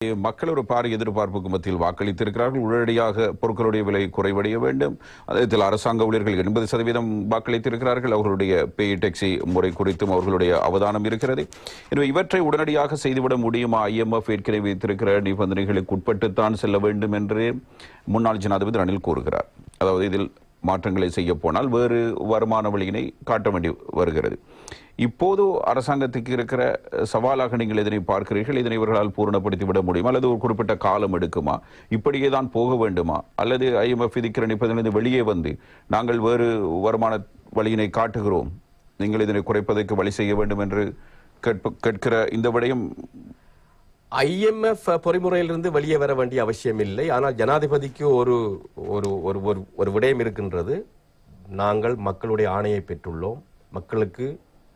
மக்கள் ஒரு பாரிய எதிர்பார்ப்புக்கு மத்தியில் வாக்களித்திருக்கிறார்கள். உடனடியாக பொருட்களுடைய விலை குறைவடைய வேண்டும். அதே அரசாங்க ஊழியர்கள் 80% வாக்களித்திருக்கிறார்கள். அவர்களுடைய பே டாக்ஸி முறை குறித்தும் அவர்களுடைய அவதானம் இருக்கிறது. எனவே இவற்றை உடனடியாக செய்துவிட முடியுமா? IMF ஏற்கனவே வைத்திருக்கிற நிபந்தனைகளுக்கு உட்பட்டுத்தான் செல்ல வேண்டும் என்று முன்னாள் ஜனாதிபதி ரணில் கூறுகிறார். அதாவது இதில் மாற்றங்களை செய்ய போனால் வேறு வருமான வழியினை காட்ட வேண்டி வருகிறது. இப்போது அரசாங்கத்துக்கு இருக்கிற சவாலாக நீங்கள் இதனை பார்க்கிறீர்கள். இதனை இவர்களால் பூரணப்படுத்தி விட முடியுமா அல்லது ஒரு குறிப்பிட்ட காலம் எடுக்குமா? இப்படியே தான் போக வேண்டுமா அல்லது IMF விதிக்கிற நிபந்தனை வெளியே வந்து நாங்கள் வேறு வருமான வழியினை காட்டுகிறோம், நீங்கள் இதனை குறைப்பதற்கு வழி செய்ய வேண்டும் என்று கேட்கிற இந்த விடயம் IMF பொறிமுறையிலிருந்து வெளியே வர வேண்டிய அவசியம் இல்லை. ஆனால் ஜனாதிபதிக்கு ஒரு ஒரு ஒரு விடயம் இருக்கின்றது. நாங்கள் மக்களுடைய ஆணையை பெற்றுள்ளோம், மக்களுக்கு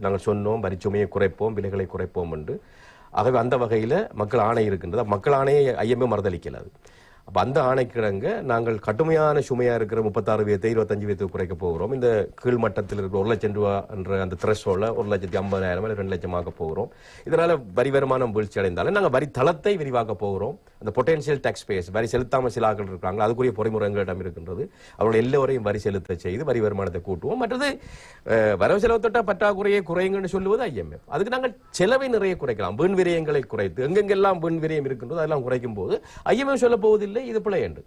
நாங்கள் சொன்னோம் வரிச்சுமையை குறைப்போம், விலைகளை குறைப்போம் என்று. ஆகவே அந்த வகையில் மக்கள் ஆணை இருக்கின்றது. மக்கள் ஆணையை IMF மறுதளிக்கலாது. அப்போ அந்த ஆணைக்கிழங்க நாங்கள் கடுமையான சுமையாக இருக்கிற 36 வீதத்தை 25 வீதத்துக்கு குறைக்க போகிறோம். இந்த கீழ்மட்டத்தில் இருக்கிற 1 லட்சம் ரூபா என்ற அந்த த்ரெஷோல்ட 1,50,000 இல்லை 2 லட்சமாக போகிறோம். இதனால் வரி வருமானம் வீழ்ச்சி அடைந்தாலும் நாங்கள் வரி தளத்தை விரிவாக்க போகிறோம். அந்த பொட்டென்ஷியல் டாக்ஸ் பேஸ் வரி செலுத்தாமல் சில ஆட்கள் இருக்கிறாங்க, அதுக்குரிய பொறிமுறைகளிடம் இருக்கின்றது. அவர்கள் எல்லோரையும் வரி செலுத்த செய்து வரி வருமானத்தை கூட்டுவோம். மற்றது வரவு செலவு தொட்ட பற்றாக்குறையை குறையுங்கன்னு சொல்லுவது IMF. அதுக்கு நாங்கள் செலவை நிறைய குறைக்கலாம், வீண் விரயங்களை குறைத்து எங்கெங்கெல்லாம் வீண் விரயம் இருக்கின்றதோ அதெல்லாம் குறைக்கும் போது IMF சொல்ல போவதில்லை இது பிழை என்று.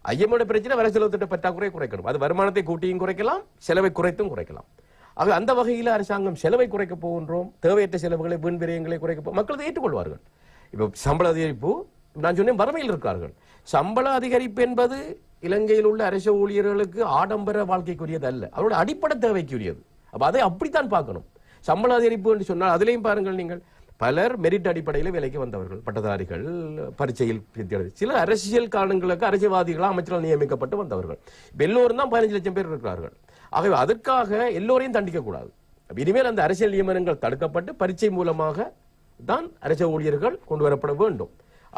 IMF பிரச்சனை வரவு செலவு திட்ட பற்றாக்குறையை குறைக்கணும். அது வருமானத்தை கூட்டியும் குறைக்கலாம், செலவை குறைத்தும் குறைக்கலாம். ஆக அந்த வகையில் அரசாங்கம் செலவை குறைக்க போகின்றோம், தேவையற்ற செலவுகளை வீண் விரயங்களை குறைக்க மக்கள் ஏற்றுக்கொள்வார்கள். இப்போ சம்பள அதிகரிப்பு நான் சொன்னேன், வறுமையில் இருக்கிறார்கள். சம்பள அதிகரிப்பு என்பது இலங்கையில் உள்ள அரசு ஊழியர்களுக்கு ஆடம்பர வாழ்க்கைக்குரியது அல்ல, அவரோட அடிப்படை தேவைக்குரியது. அப்ப அதை அப்படித்தான் பார்க்கணும். சம்பள அதிகரிப்பு என்று சொன்னால் அதிலையும் பாருங்கள், நீங்கள் பலர் மெரிட் அடிப்படையில் வேலைக்கு வந்தவர்கள், பட்டதாரிகள், பரீட்சையில் சில அரசியல் காரணங்களுக்கு அரசியல்வாதிகளாக அமைச்சர்கள் நியமிக்கப்பட்டு வந்தவர்கள். எல்லோரும் தான் 15 லட்சம் பேர் இருக்கிறார்கள். ஆகவே அதற்காக எல்லோரையும் தண்டிக்க கூடாது. இனிமேல் அந்த அரசியல் நியமனங்கள் தடுக்கப்பட்டு பரீட்சை மூலமாக தான் அரசு ஊழியர்கள் கொண்டு வரப்பட வேண்டும்.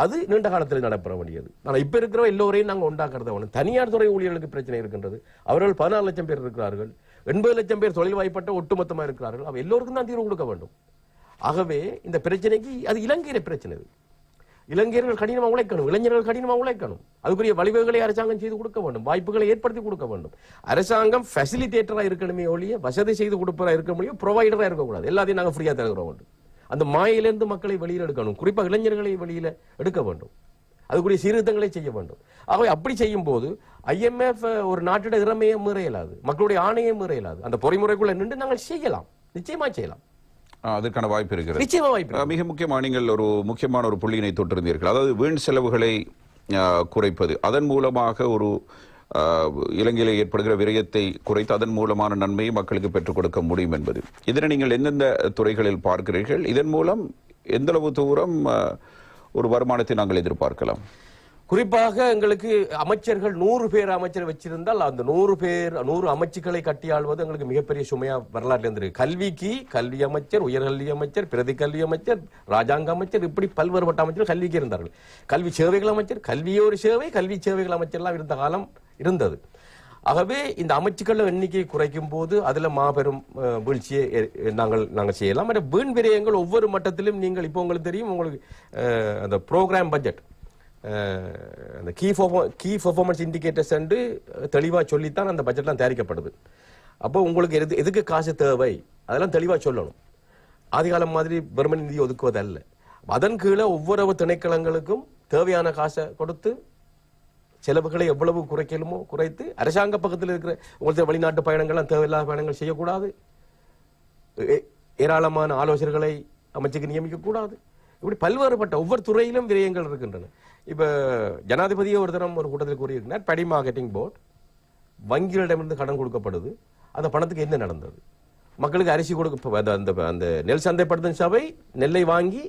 அது நீண்ட காலத்தில் நடைபெற வேண்டியது. ஆனால் இப்ப இருக்கிற எல்லோரையும் நாங்கள் உண்டாக்குறத தனியார் துறை ஊழியர்களுக்கு பிரச்சனை இருக்கின்றது. அவர்கள் 14 லட்சம் பேர் இருக்கிறார்கள், 80 லட்சம் பேர் தொழில் வாய்ப்பட்ட ஒட்டுமொத்தமாக இருக்கிறார்கள். அவ எல்லோருக்கும் தான் தீர்வு கொடுக்க வேண்டும். ஆகவே இந்த பிரச்சனைக்கு அது இலங்கையில பிரச்சனை. இலங்கையர்கள் கடினமாக உழைக்கணும், இளைஞர்கள் கடினமாக உழைக்கணும். அதுக்குரிய வழிவகைகளை அரசாங்கம் செய்து கொடுக்க வேண்டும், வாய்ப்புகளை ஏற்படுத்தி கொடுக்க வேண்டும். அரசாங்கம் ஃபெசிலிட்டேட்டரா இருக்கணுமே ஒழிய வசதி செய்து கொடுப்பதா இருக்க முடியும், ப்ரொவைடரா இருக்கக்கூடாது. எல்லாத்தையும் நாங்கள் ஃப்ரீயா தருகிறோம் வேண்டும். அந்த மாயிலிருந்து மக்களை வெளியில் எடுக்கணும், குறிப்பாக இளைஞர்களை வெளியில எடுக்க வேண்டும். அதுக்குரிய சீர்திருத்தங்களை செய்ய வேண்டும். ஆகவே அப்படி செய்யும் போது IMF ஒரு நாட்டோட இறமையை மீற இயலாது, மக்களுடைய ஆணையை மீற இயலாது. அந்த பொறிமுறைக்குள்ள நின்று நாங்கள் செய்யலாம், நிச்சயமா செய்யலாம். அதற்கான வாய்ப்பு இருக்கிறது. நிச்சயமா வாய்ப்பு. மிக முக்கியமாக நீங்கள் ஒரு முக்கியமான ஒரு புள்ளியினை தொட்டிருந்தீர்கள். அதாவது வீண் செலவுகளை குறைப்பது, அதன் மூலமாக ஒரு இலங்கையில் ஏற்படுகிற விரயத்தை குறைத்து அதன் மூலமான நன்மையை மக்களுக்கு பெற்றுக் கொடுக்க முடியும் என்பது. இதனை நீங்கள் எந்தெந்த துறைகளில் பார்க்கிறீர்கள்? இதன் மூலம் எந்த அளவு தூரம் ஒரு வருமானத்தை நாங்கள் எதிர்பார்க்கலாம்? குறிப்பாக எங்களுக்கு அமைச்சர்கள் 100 பேர் அமைச்சர் வச்சிருந்தால் அந்த 100 அமைச்சுக்களை கட்டியாள்வது எங்களுக்கு மிகப்பெரிய சுமையா வரலாற்றில் இருந்திருக்கு. கல்விக்கு கல்வி அமைச்சர், உயர்கல்வி அமைச்சர், பிரதி கல்வி அமைச்சர், ராஜாங்க அமைச்சர், இப்படி பல்வேறுபட்ட அமைச்சர்கள் கல்விக்கு இருந்தார்கள். கல்வி சேவைகள் அமைச்சர், கல்வியே ஒரு சேவை, கல்வி சேவைகள் அமைச்சர்லாம் இருந்த காலம் இருந்தது. ஆகவே இந்த அமைச்சுக்கள் எண்ணிக்கையை குறைக்கும் போது அதுல மாபெரும் வீழ்ச்சியை நாங்கள் செய்யலாம். மற்ற வீண் விரயங்கள் ஒவ்வொரு மட்டத்திலும் நீங்கள் இப்போ உங்களுக்கு தெரியும், உங்களுக்கு அந்த ப்ரோக்ராம் பட்ஜெட் அந்த கீ பெர்ஃபார்மன்ஸ் இண்டிகேட்டர்ஸ் என்று தெளிவாக சொல்லித்தான் அந்த பட்ஜெட்லாம் தயாரிக்கப்படுது. அப்போ உங்களுக்கு எதுக்கு காசு தேவை அதெல்லாம் தெளிவாக சொல்லணும். ஆதிகாலம் மாதிரி வெறுமனே நிதி ஒதுக்குவது அல்ல. அதன் கீழே ஒவ்வொரு திணைக்களங்களுக்கும் தேவையான காசை கொடுத்து செலவுகளை எவ்வளவு குறைக்கலுமோ குறைத்து, அரசாங்க பக்கத்தில் இருக்கிற உங்களுக்கு வெளிநாட்டு பயணங்கள்லாம் தேவையில்லாத பயணங்கள் செய்யக்கூடாது, ஏராளமான ஆலோசகர்களை அமைச்சுக்கு நியமிக்கக்கூடாது. இப்படி பல்வேறுபட்ட ஒவ்வொரு துறையிலும் விரயங்கள் இருக்கின்றன. இப்ப ஜனாதிபதியே ஒரு தரம் ஒரு கூட்டத்தில் கூறியிருக்கிறார், படி மார்க்கெட்டிங் போர்டு வங்கிகளிடமிருந்து கடன் கொடுக்கப்படுது, அந்த பணத்துக்கு என்ன நடந்தது? மக்களுக்கு அரிசி கொடுக்க அந்த நெல் சந்தைப்படுத்தும் சபை நெல்லை வாங்கி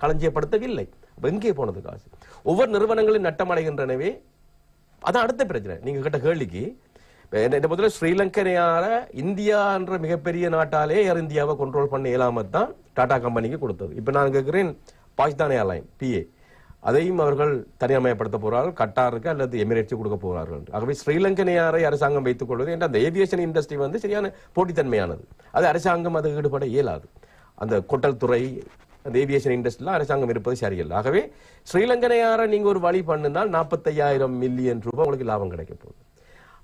களஞ்சியப்படுத்தவில்லை, எங்கே போனது காசு? ஒவ்வொரு நிறுவனங்களும் நட்டமடைகின்றனவே. அதான் அடுத்த பிரச்சனை. நீங்க கேட்ட கேள்விக்கு முதல்ல ஸ்ரீலங்கனையால இந்தியா என்ற மிகப்பெரிய நாட்டாலே ஏர் இந்தியாவை கண்ட்ரோல் பண்ண இயலாமத்தான் டாடா கம்பெனிக்கு கொடுத்தது. இப்ப நான் கேட்கிறேன், பாகிஸ்தான் ஏர்லைன் PA அதையும் அவர்கள் தனியாமயப்படுத்த போறார்கள், கட்டாருக்கு அல்லது எமிரேட்ஸ் கொடுக்க போறார்கள். ஆகவே ஸ்ரீலங்கனையாரை அரசாங்கம் வைத்துக் கொள்வது என்ற அந்த ஏவியேஷன் இண்டஸ்ட்ரி சரியான போட்டித்தன்மையானது. அது அரசாங்கம் அது ஈடுபட இயலாது. அந்த கொட்டல் துறை அந்த ஏவியேஷன் இண்டஸ்ட்ரியில் அரசாங்கம் இருப்பது சரியில்லை. ஆகவே ஸ்ரீலங்கனையார நீங்க ஒரு வழி பண்ணினால் 45,000 மில்லியன் ரூபாய் உங்களுக்கு லாபம் கிடைக்க போகுது.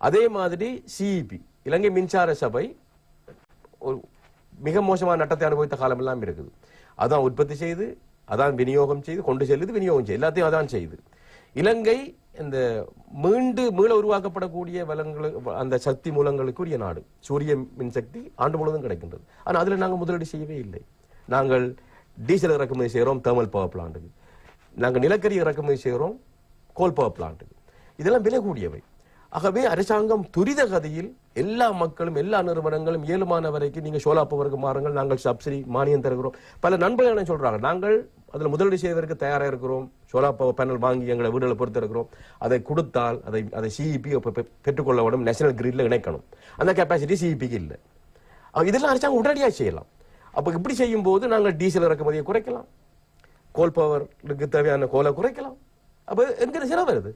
அதே மாதிரி சிஇபி இலங்கை மின்சார சபை ஒரு மிக மோசமான நட்டத்தை அனுபவித்த காலம் எல்லாம் இருக்குது. அதான் உற்பத்தி செய்து, அதான் விநியோகம் செய்து, கொண்டு செல்லுது, விநியோகம் செய்து, எல்லாத்தையும் அதான் செய்து. இலங்கை இந்த மீள உருவாக்கப்படக்கூடிய வளங்கள், அந்த சக்தி மூலங்களுக்குரிய நாடு. சூரிய மின்சக்தி ஆண்டு முழுவதும் கிடைக்கின்றது. ஆனால் அதில் நாங்கள் முதலீடு செய்யவே இல்லை. நாங்கள் டீசல் இறக்குமதி செய்கிறோம் தேர்மல் பவர் பிளான்ட்டுக்கு, நாங்கள் நிலக்கரி இறக்குமதி செய்கிறோம் கோல் பவர் பிளான்ட்டுக்கு. இதெல்லாம் விலை கூடியவை. ஆகவே அரசாங்கம் துரித கதியில் எல்லா மக்களும் எல்லா நிறுவனங்களும் இயலுமான வரைக்கும் நீங்க சோலார் பவருக்கு மாறுங்கள், நாங்கள் சப்சிடி மானியம் தருகிறோம். பல நண்பர்கள் என்ன சொல்றாங்க, நாங்கள் அதில் முதலீடு செய்வதற்கு தயாராக இருக்கிறோம், சோலார் பவர் பேனல் வாங்கி எங்களை வீடுகளை பொறுத்து இருக்கிறோம், அதை கொடுத்தால் அதை சிஇபி பெற்றுக்கொள்ள வேண்டும், நேஷனல் கிரிட்ல இணைக்கணும். அந்த கெப்பாசிட்டி சிஇபிக்கு இல்லை. இதெல்லாம் அரசாங்கம் உடனடியாக செய்யலாம். அப்போ இப்படி செய்யும் போது நாங்கள் டீசல் இறக்குமதியை குறைக்கலாம், கோல் பவருக்கு தேவையான கோலை குறைக்கலாம். அப்போ எங்க செலவு வருது?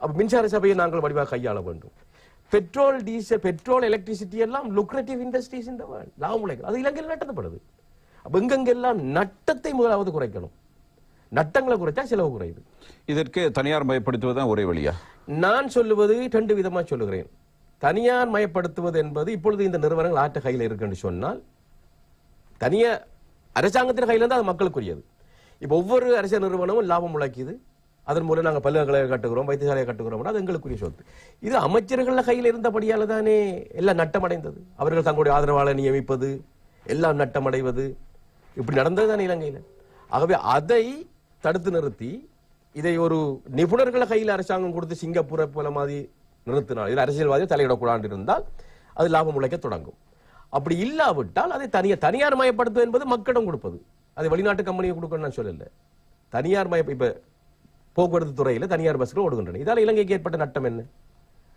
அப்ப மின்சார சபையை நாங்கள் வடிவாக கையாள வேண்டும். பெட்ரோல், டீசல், பெட்ரோல், எலக்ட்ரிசிட்டி எல்லாம் லுக்ரேட்டிவ் இண்டஸ்ட்ரீஸ் இந்த லாபம் உழைக்கும். அது இலங்கையில் நட்டப்படுது. அப்ப எங்கெங்கெல்லாம் நட்டத்தை முதலாவது குறைக்கணும். நட்டங்களை குறைச்சா செலவு குறையுது. இதற்கு தனியார் மயப்படுத்துவதுதான் ஒரே வழியா? நான் சொல்லுவது 2 விதமா சொல்லுகிறேன். தனியார் மயப்படுத்துவது என்பது இப்பொழுது இந்த நிறுவனங்கள் ஆட்ட கையில் இருக்குன்னு சொன்னால், தனியார் அரசாங்கத்தின் கையில் இருந்தால் அது மக்களுக்குரியது. இப்ப ஒவ்வொரு அரசியல் நிறுவனமும் லாபம் உழைக்குது, அதன் மூலம் நாங்கள் பல்கலைக்கழகம் கட்டுகிறோம், வைத்தியசாலையை கட்டுகிறோம், அது எங்களுக்குரிய சொத்து. இது அமைச்சர்கள் கையில் இருந்தபடியால தானே எல்லாம் நட்டமடைந்தது. அவர்கள் தங்களுடைய ஆதரவாளர் நியமிப்பது, எல்லாம் நட்டமடைவது, இப்படி நடந்தது தானே இலங்கையில். ஆகவே அதை தடுத்து நிறுத்தி இதை ஒரு நிபுணர்கள் கையில் அரசாங்கம் கொடுத்து சிங்கப்பூரை போல மாதிரி நிறுத்தினால், இதில் அரசியல்வாதிகள் தலையிடக்கூடாது இருந்தால் அது லாபம் உழைக்க தொடங்கும். அப்படி இல்லாவிட்டால் அதை தனியார் மயப்படுத்துவது என்பது மக்களிடம் கொடுப்பது. அதை வெளிநாட்டு கம்பெனியை கொடுக்கணும்னு நான் சொல்லல. தனியார் இப்ப போக்குவரத்து துறையில் தனியார் பஸ்கள் ஓடுகின்றன. இதால் இலங்கைக்கு ஏற்பட்ட நட்டம் என்ன?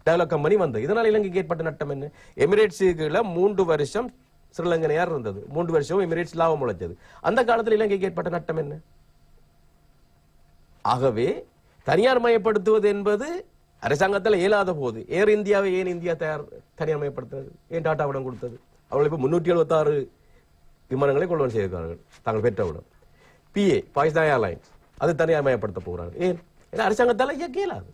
டெவலப் கம்பெனி வந்தது, இதனால் இலங்கைக்கு ஏற்பட்ட நட்டம் என்ன? எமிரேட்ஸுக்குள்ள 3 வருஷம் ஸ்ரீலங்கனையார் இருந்தது, 3 வருஷம் எமிரேட்ஸ் லாபம் உழைச்சது. அந்த காலத்தில் இலங்கைக்கு ஏற்பட்ட நட்டம் என்ன? ஆகவே தனியார் மயப்படுத்துவது என்பது அரசாங்கத்தில் இயலாத போது ஏர் இந்தியாவை ஏன் இந்தியா தனியார் மயப்படுத்துறது? ஏன் டாட்டாவிடம் கொடுத்தது? அவர்கள் இப்போ 376 விமானங்களை கொள்வன் செய்திருக்கிறார்கள் தாங்கள் பெற்றவுடன். PA பாகிஸ்தான் ஏர்லைன்ஸ் அது தனியார் மயப்படுத்த போகிறார்கள். ஏன்? அரசாங்கத்தால் இயக்க இயலாது.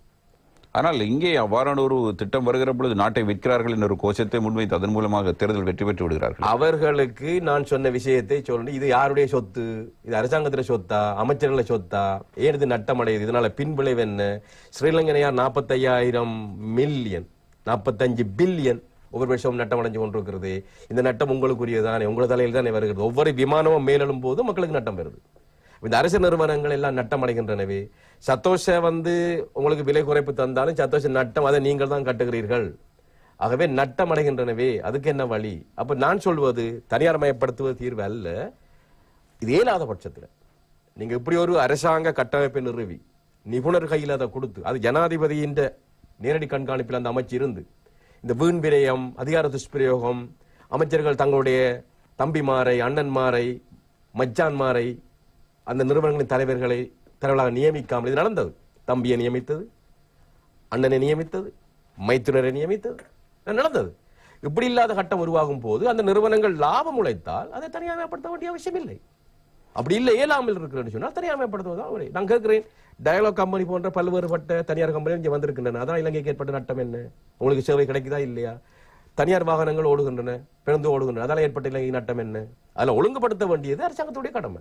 ஆனால் இங்கே அவ்வாறான ஒரு திட்டம் வருகிற பொழுது நாட்டை விற்கிறார்கள் என்ற ஒரு கோஷத்தை முன்வைத்து அதன் மூலமாக தேர்தல் வெற்றி பெற்று விடுகிறார்கள். அவர்களுக்கு நான் சொன்ன விஷயத்தை சொல்லணும். இது யாருடைய சொத்து? இது அரசாங்கத்தில சொத்தா, அமைச்சர்கள சொத்தா? ஏன் இது நட்டம் அடையுது? இதனால பின்விளைவு என்ன? ஸ்ரீலங்கனையார் 45,000 மில்லியன் 45 பில்லியன் ஒவ்வொரு வருஷம் நட்டம் அடைஞ்சு கொண்டிருக்கிறது. இந்த நட்டம் உங்களுக்குரியதானே, உங்களோட தலையில் தானே வருகிறது. ஒவ்வொரு விமானமும் மேலும் போது மக்களுக்கு நட்டம் வருது. இந்த அரசு நிறுவனங்கள் எல்லாம் நட்டம் அடைகின்றனவே. சத்தோஷ உங்களுக்கு விலை குறைப்பு தந்தாலும் சத்தோஷ நட்டம் அதை நீங்கள் தான் கட்டுகிறீர்கள். ஆகவே நட்டம் அடைகின்றனவே, அதுக்கு என்ன வழி? அப்ப நான் சொல்வது தனியார் மயப்படுத்துவது தீர்வு அல்ல. இது இயலாத பட்சத்தில் நீங்க இப்படி ஒரு அரசாங்க கட்டமைப்பை நிறுவி நிபுணர் கையில் அதை கொடுத்து, அது ஜனாதிபதியின் நேரடி கண்காணிப்பில் அந்த அமைச்சு இருந்து, இந்த வீண் விரயம், அதிகார துஷ்பிரயோகம், அமைச்சர்கள் தங்களுடைய தம்பிமாரை, அண்ணன்மாரை, மச்சான்மாரை அந்த நிறுவனங்களின் தலைவர்களாக நியமிக்காமல் இது நடந்தது. தம்பியை நியமித்தது, அண்ணனை நியமித்தது, மைத்துனரை நியமித்தது நடந்தது. இப்படி இல்லாத கட்டம் உருவாகும் போது அந்த நிறுவனங்கள் லாபம் உழைத்தால் அதை தனியார்மயப்படுத்த வேண்டிய அவசியம் இல்லை. அப்படி இல்லை, இயலாமல் இருக்கிறேன்னு சொன்னால் தனியார்மயப்படுத்துவதான். நான் கேட்கிறேன், டயலாக் கம்பெனி போன்ற பல்வேறுபட்ட தனியார் கம்பெனி இங்கே வந்திருக்கின்றன. அதான் இலங்கைக்கு ஏற்பட்ட நட்டம் என்ன? உங்களுக்கு சேவை கிடைக்குதா இல்லையா? தனியார் வாகனங்கள் ஓடுகின்றன, பேருந்து ஓடுகின்றன, அதனால ஏற்பட்ட இலங்கை நட்டம் என்ன? அதில் ஒழுங்குபடுத்த வேண்டியது அரசாங்கத்துடைய கடமை.